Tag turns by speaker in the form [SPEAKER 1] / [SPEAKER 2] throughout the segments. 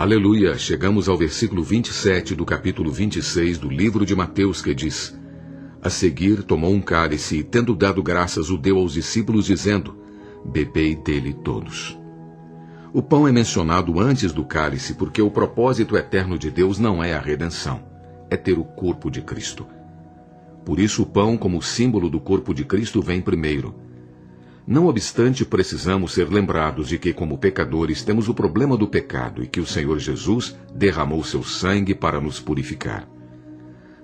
[SPEAKER 1] Aleluia! Chegamos ao versículo 27 do capítulo 26 do livro de Mateus, que diz: A seguir tomou um cálice e, tendo dado graças, o deu aos discípulos, dizendo: Bebei dele todos. O pão é mencionado antes do cálice porque o propósito eterno de Deus não é a redenção, é ter o corpo de Cristo. Por isso o pão, como símbolo do corpo de Cristo, vem primeiro. Não obstante, precisamos ser lembrados de que, como pecadores, temos o problema do pecado e que o Senhor Jesus derramou seu sangue para nos purificar.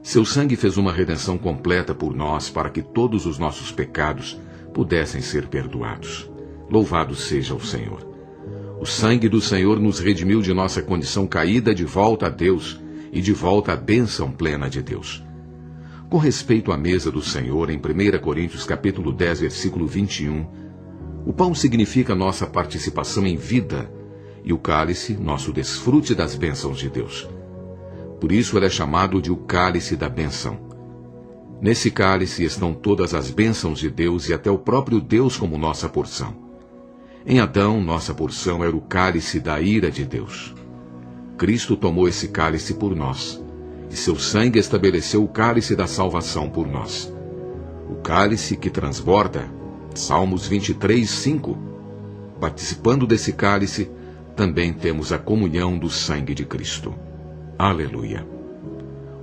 [SPEAKER 1] Seu sangue fez uma redenção completa por nós para que todos os nossos pecados pudessem ser perdoados. Louvado seja o Senhor. O sangue do Senhor nos redimiu de nossa condição caída de volta a Deus e de volta à bênção plena de Deus. Com respeito à mesa do Senhor, em 1 Coríntios capítulo 10, versículo 21, o pão significa nossa participação em vida e o cálice, nosso desfrute das bênçãos de Deus. Por isso ele é chamado de o cálice da bênção. Nesse cálice estão todas as bênçãos de Deus e até o próprio Deus como nossa porção. Em Adão, nossa porção era o cálice da ira de Deus. Cristo tomou esse cálice por nós, e seu sangue estabeleceu o cálice da salvação por nós. O cálice que transborda, Salmos 23, 5. Participando desse cálice, também temos a comunhão do sangue de Cristo. Aleluia!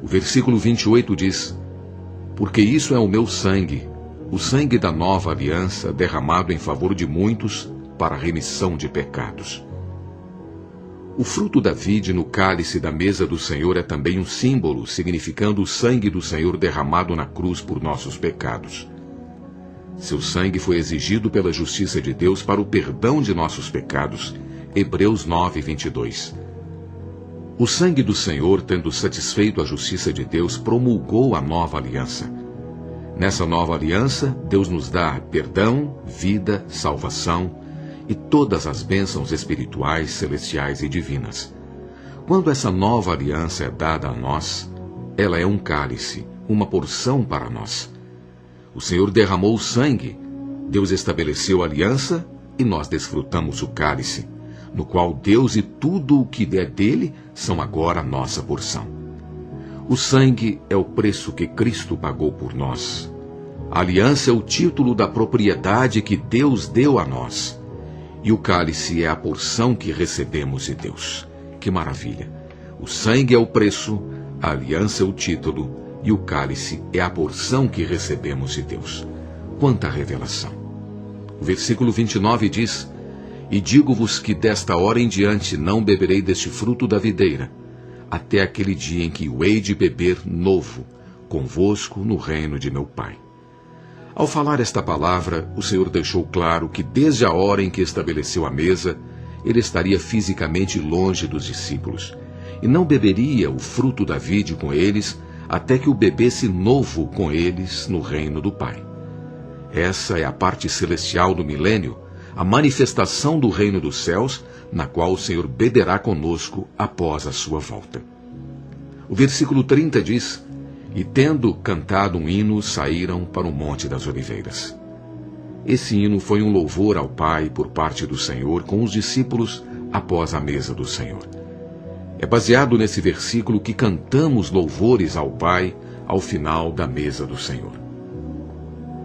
[SPEAKER 1] O versículo 28 diz: Porque isso é o meu sangue, o sangue da nova aliança, derramado em favor de muitos para a remissão de pecados. O fruto da vide no cálice da mesa do Senhor é também um símbolo, significando o sangue do Senhor derramado na cruz por nossos pecados. Seu sangue foi exigido pela justiça de Deus para o perdão de nossos pecados. Hebreus 9, 22. O sangue do Senhor, tendo satisfeito a justiça de Deus, promulgou a nova aliança. Nessa nova aliança, Deus nos dá perdão, vida, salvação e todas as bênçãos espirituais, celestiais e divinas. Quando essa nova aliança é dada a nós, ela é um cálice, uma porção para nós. O Senhor derramou o sangue, Deus estabeleceu a aliança e nós desfrutamos o cálice, no qual Deus e tudo o que é dele são agora a nossa porção. O sangue é o preço que Cristo pagou por nós. A aliança é o título da propriedade que Deus deu a nós. E o cálice é a porção que recebemos de Deus. Que maravilha! O sangue é o preço, a aliança é o título, e o cálice é a porção que recebemos de Deus. Quanta revelação! O versículo 29 diz: E digo-vos que desta hora em diante não beberei deste fruto da videira, até aquele dia em que o hei de beber novo, convosco no reino de meu Pai. Ao falar esta palavra, o Senhor deixou claro que desde a hora em que estabeleceu a mesa, ele estaria fisicamente longe dos discípulos, e não beberia o fruto da vide com eles, até que o bebesse novo com eles no reino do Pai. Essa é a parte celestial do milênio, a manifestação do reino dos céus, na qual o Senhor beberá conosco após a sua volta. O versículo 30 diz: E tendo cantado um hino, saíram para o Monte das Oliveiras. Esse hino foi um louvor ao Pai por parte do Senhor com os discípulos após a mesa do Senhor. É baseado nesse versículo que cantamos louvores ao Pai ao final da mesa do Senhor.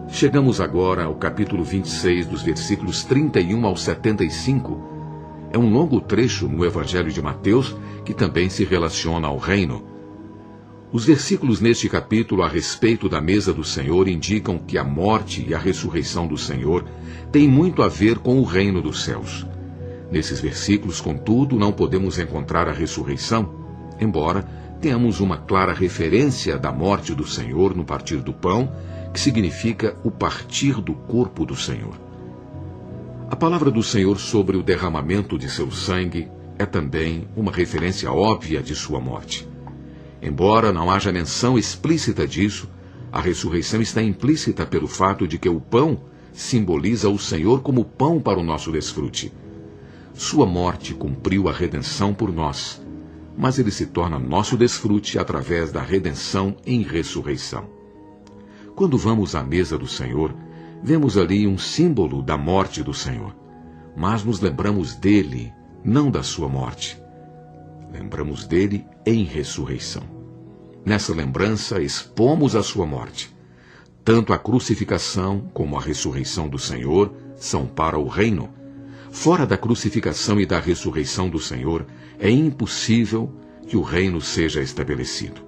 [SPEAKER 1] Chegamos agora ao capítulo 26, dos versículos 31 ao 75. É um longo trecho no Evangelho de Mateus que também se relaciona ao reino. Os versículos neste capítulo a respeito da mesa do Senhor indicam que a morte e a ressurreição do Senhor têm muito a ver com o reino dos céus. Nesses versículos, contudo, não podemos encontrar a ressurreição, embora tenhamos uma clara referência da morte do Senhor no partir do pão, que significa o partir do corpo do Senhor. A palavra do Senhor sobre o derramamento de seu sangue é também uma referência óbvia de sua morte. Embora não haja menção explícita disso, a ressurreição está implícita pelo fato de que o pão simboliza o Senhor como pão para o nosso desfrute. Sua morte cumpriu a redenção por nós, mas ele se torna nosso desfrute através da redenção em ressurreição. Quando vamos à mesa do Senhor, vemos ali um símbolo da morte do Senhor, mas nos lembramos dele, não da sua morte. lembramos dele em ressurreição. Nessa lembrança, expomos a sua morte. Tanto a crucificação como a ressurreição do Senhor são para o reino. Fora da crucificação e da ressurreição do Senhor, é impossível que o reino seja estabelecido.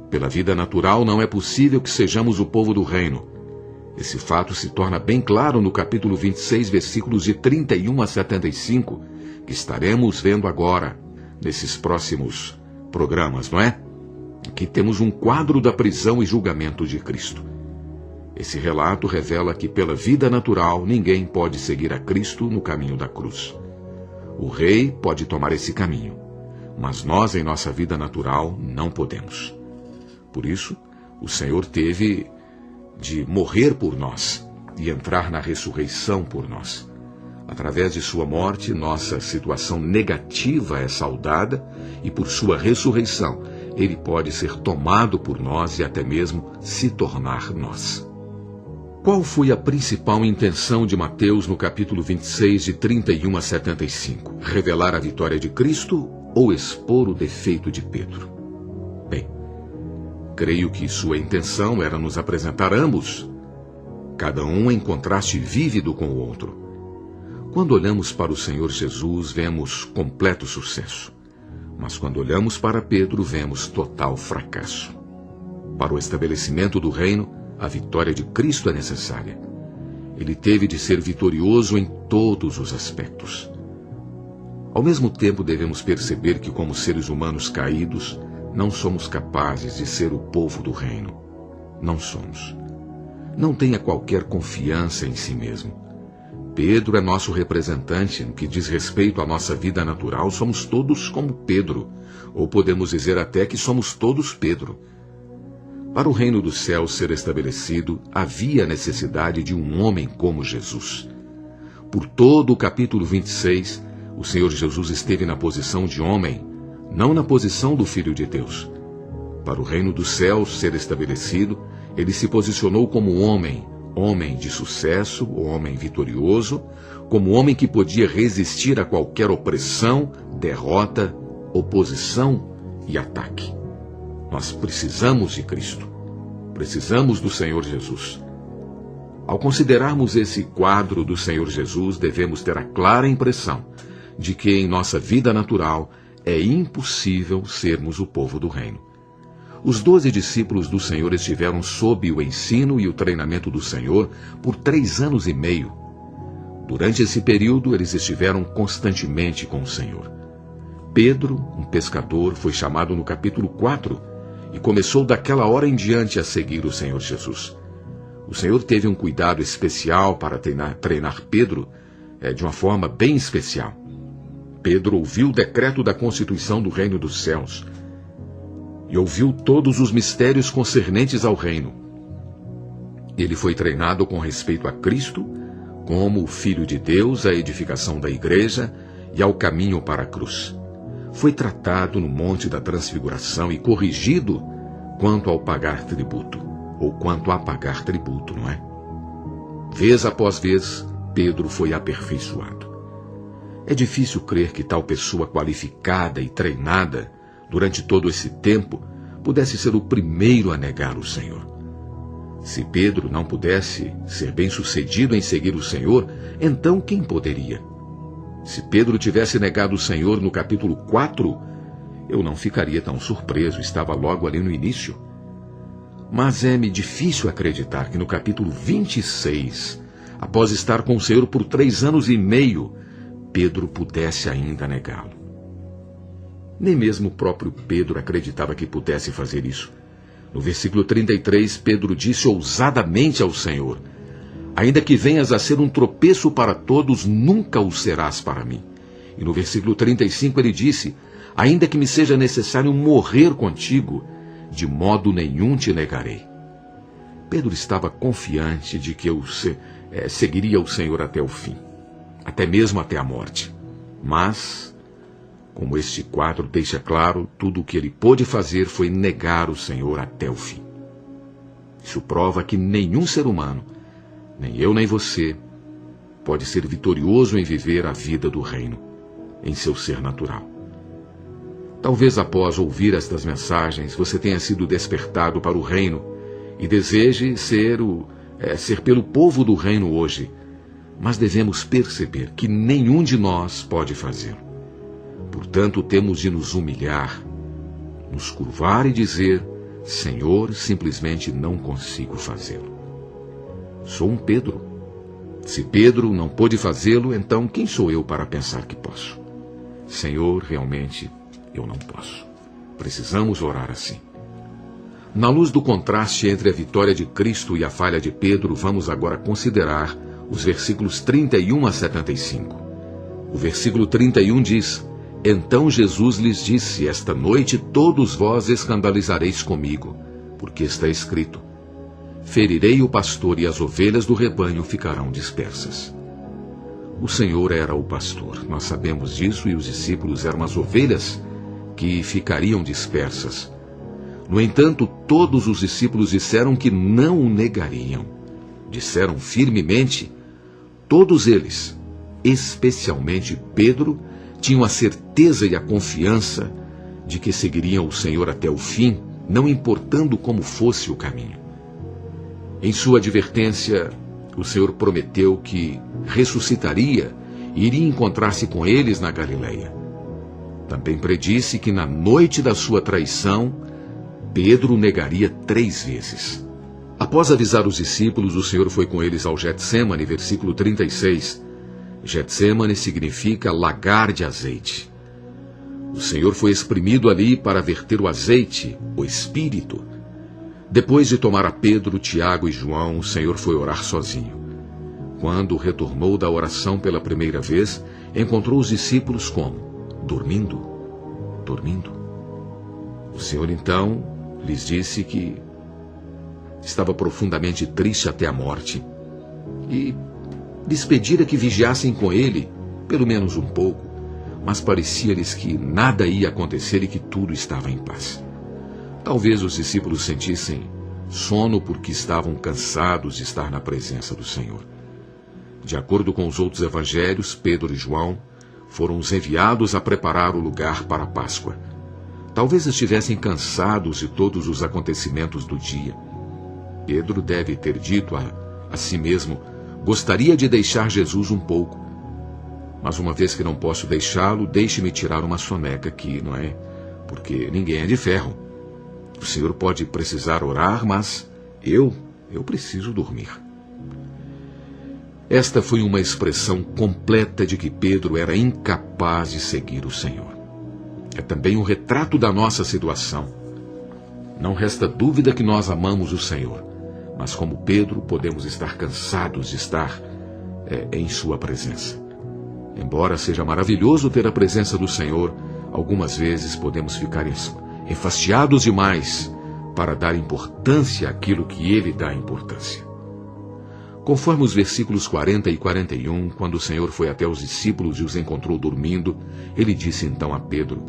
[SPEAKER 1] Pela vida natural, não é possível que sejamos o povo do reino. Esse fato se torna bem claro no capítulo 26, versículos de 31 a 75, que estaremos vendo agora, nesses próximos programas, não é? Aqui temos um quadro da prisão e julgamento de Cristo. Esse relato revela que, pela vida natural, ninguém pode seguir a Cristo no caminho da cruz. O rei pode tomar esse caminho, mas nós, em nossa vida natural, não podemos. Por isso, o Senhor teve de morrer por nós e entrar na ressurreição por nós. Através de sua morte, nossa situação negativa é saudada e, por sua ressurreição, ele pode ser tomado por nós e até mesmo se tornar nós. Qual foi a principal intenção de Mateus no capítulo 26, de 31 a 75? Revelar a vitória de Cristo ou expor o defeito de Pedro? Bem, creio que sua intenção era nos apresentar ambos, cada um em contraste vívido com o outro. Quando olhamos para o Senhor Jesus, vemos completo sucesso. Mas quando olhamos para Pedro, vemos total fracasso. Para o estabelecimento do reino, a vitória de Cristo é necessária. Ele teve de ser vitorioso em todos os aspectos. Ao mesmo tempo, devemos perceber que, como seres humanos caídos, não somos capazes de ser o povo do reino. Não somos. Não tenha qualquer confiança em si mesmo. Pedro é nosso representante no que diz respeito à nossa vida natural. Somos todos como Pedro, ou podemos dizer até que somos todos Pedro. Para o reino dos céus ser estabelecido, havia necessidade de um homem como Jesus. Por todo o capítulo 26, o Senhor Jesus esteve na posição de homem, não na posição do Filho de Deus. Para o reino dos céus ser estabelecido, ele se posicionou como homem, homem de sucesso, homem vitorioso, como homem que podia resistir a qualquer opressão, derrota, oposição e ataque. Nós precisamos de Cristo. Precisamos do Senhor Jesus. Ao considerarmos esse quadro do Senhor Jesus, devemos ter a clara impressão de que em nossa vida natural é impossível sermos o povo do reino. Os 12 discípulos do Senhor estiveram sob o ensino e o treinamento do Senhor por 3 anos e meio. Durante esse período, eles estiveram constantemente com o Senhor. Pedro, um pescador, foi chamado no capítulo 4 e começou daquela hora em diante a seguir o Senhor Jesus. O Senhor teve um cuidado especial para treinar Pedro de uma forma bem especial. Pedro ouviu o decreto da constituição do reino dos céus e ouviu todos os mistérios concernentes ao reino. Ele foi treinado com respeito a Cristo, como o Filho de Deus, à edificação da igreja e ao caminho para a cruz. Foi tratado no Monte da Transfiguração e corrigido quanto ao pagar tributo, ou quanto a pagar tributo, não é? Vez após vez, Pedro foi aperfeiçoado. É difícil crer que tal pessoa qualificada e treinada durante todo esse tempo pudesse ser o primeiro a negar o Senhor. Se Pedro não pudesse ser bem-sucedido em seguir o Senhor, então quem poderia? Se Pedro tivesse negado o Senhor no capítulo 4, eu não ficaria tão surpreso, estava logo ali no início. Mas é-me difícil acreditar que no capítulo 26, após estar com o Senhor por 3 anos e meio, Pedro pudesse ainda negá-lo. Nem mesmo o próprio Pedro acreditava que pudesse fazer isso. No versículo 33, Pedro disse ousadamente ao Senhor: ainda que venhas a ser um tropeço para todos, nunca o serás para mim. E no versículo 35 ele disse: ainda que me seja necessário morrer contigo, de modo nenhum te negarei. Pedro estava confiante de que eu seguiria o Senhor até o fim, até mesmo até a morte. Mas, como este quadro deixa claro, tudo o que ele pôde fazer foi negar o Senhor até o fim. Isso prova que nenhum ser humano, nem eu nem você, pode ser vitorioso em viver a vida do reino, em seu ser natural. Talvez após ouvir estas mensagens, você tenha sido despertado para o reino e deseje ser pelo povo do reino hoje. Mas devemos perceber que nenhum de nós pode fazê-lo. Portanto, temos de nos humilhar, nos curvar e dizer: Senhor, simplesmente não consigo fazê-lo. Sou um Pedro. Se Pedro não pôde fazê-lo, então quem sou eu para pensar que posso? Senhor, realmente eu não posso. Precisamos orar assim. Na luz do contraste entre a vitória de Cristo e a falha de Pedro, vamos agora considerar os versículos 31 a 75. O versículo 31 diz: Então Jesus lhes disse: Esta noite todos vós escandalizareis comigo, porque está escrito: Ferirei o pastor e as ovelhas do rebanho ficarão dispersas. O Senhor era o pastor, nós sabemos disso, e os discípulos eram as ovelhas que ficariam dispersas. No entanto, todos os discípulos disseram que não o negariam. Disseram firmemente. Todos eles, especialmente Pedro, tinham a certeza e a confiança de que seguiriam o Senhor até o fim, não importando como fosse o caminho. Em sua advertência, o Senhor prometeu que ressuscitaria e iria encontrar-se com eles na Galileia. Também predisse que na noite da sua traição, Pedro o negaria 3 vezes. Após avisar os discípulos, o Senhor foi com eles ao Getsêmani, versículo 36. Getsêmani significa lagar de azeite. O Senhor foi exprimido ali para verter o azeite, o Espírito. Depois de tomar a Pedro, Tiago e João, o Senhor foi orar sozinho. Quando retornou da oração pela primeira vez, encontrou os discípulos como? Dormindo. O Senhor então lhes disse que estava profundamente triste até a morte e lhes pedira que vigiassem com ele, pelo menos um pouco, mas parecia-lhes que nada ia acontecer e que tudo estava em paz. Talvez os discípulos sentissem sono porque estavam cansados de estar na presença do Senhor. De acordo com os outros evangelhos, Pedro e João foram os enviados a preparar o lugar para a Páscoa. Talvez estivessem cansados de todos os acontecimentos do dia. Pedro deve ter dito a si mesmo: gostaria de deixar Jesus um pouco, mas uma vez que não posso deixá-lo, deixe-me tirar uma soneca aqui, não é? Porque ninguém é de ferro. O Senhor pode precisar orar, mas eu preciso dormir. Esta foi uma expressão completa de que Pedro era incapaz de seguir o Senhor. É também um retrato da nossa situação. Não resta dúvida que nós amamos o Senhor, mas como Pedro, podemos estar cansados de estar em sua presença. Embora seja maravilhoso ter a presença do Senhor, algumas vezes podemos ficar enfastiados demais para dar importância àquilo que Ele dá importância. Conforme os versículos 40 e 41, quando o Senhor foi até os discípulos e os encontrou dormindo, Ele disse então a Pedro: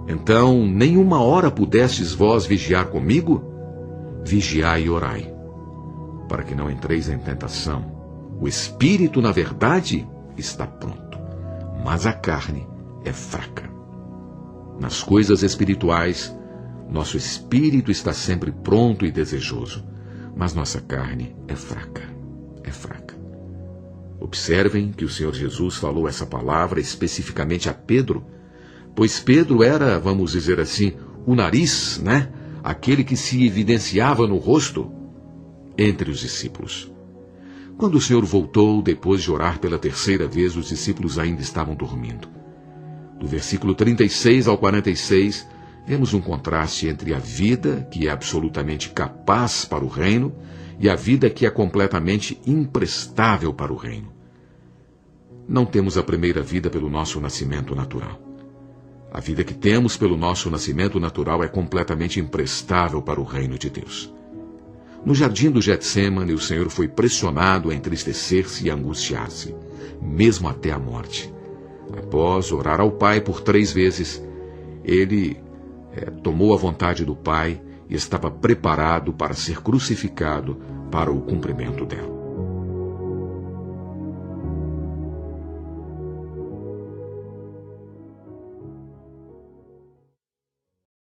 [SPEAKER 1] Então, nem uma hora pudestes vós vigiar comigo? Vigiai e orai, para que não entreis em tentação. O espírito, na verdade, está pronto, mas a carne é fraca. Nas coisas espirituais, nosso espírito está sempre pronto e desejoso, mas nossa carne é fraca. Observem que o Senhor Jesus falou essa palavra especificamente a Pedro, pois Pedro era, vamos dizer assim, o nariz, né? Aquele que se evidenciava no rosto entre os discípulos. Quando o Senhor voltou, depois de orar pela terceira vez, os discípulos ainda estavam dormindo. Do versículo 36 ao 46, vemos um contraste entre a vida, que é absolutamente capaz para o reino, e a vida que é completamente imprestável para o reino. Não temos a primeira vida pelo nosso nascimento natural. A vida que temos pelo nosso nascimento natural é completamente imprestável para o reino de Deus. No jardim do Getsêmani, o Senhor foi pressionado a entristecer-se e angustiar-se, mesmo até a morte. Após orar ao Pai por 3 vezes, ele tomou a vontade do Pai e estava preparado para ser crucificado para o cumprimento dela.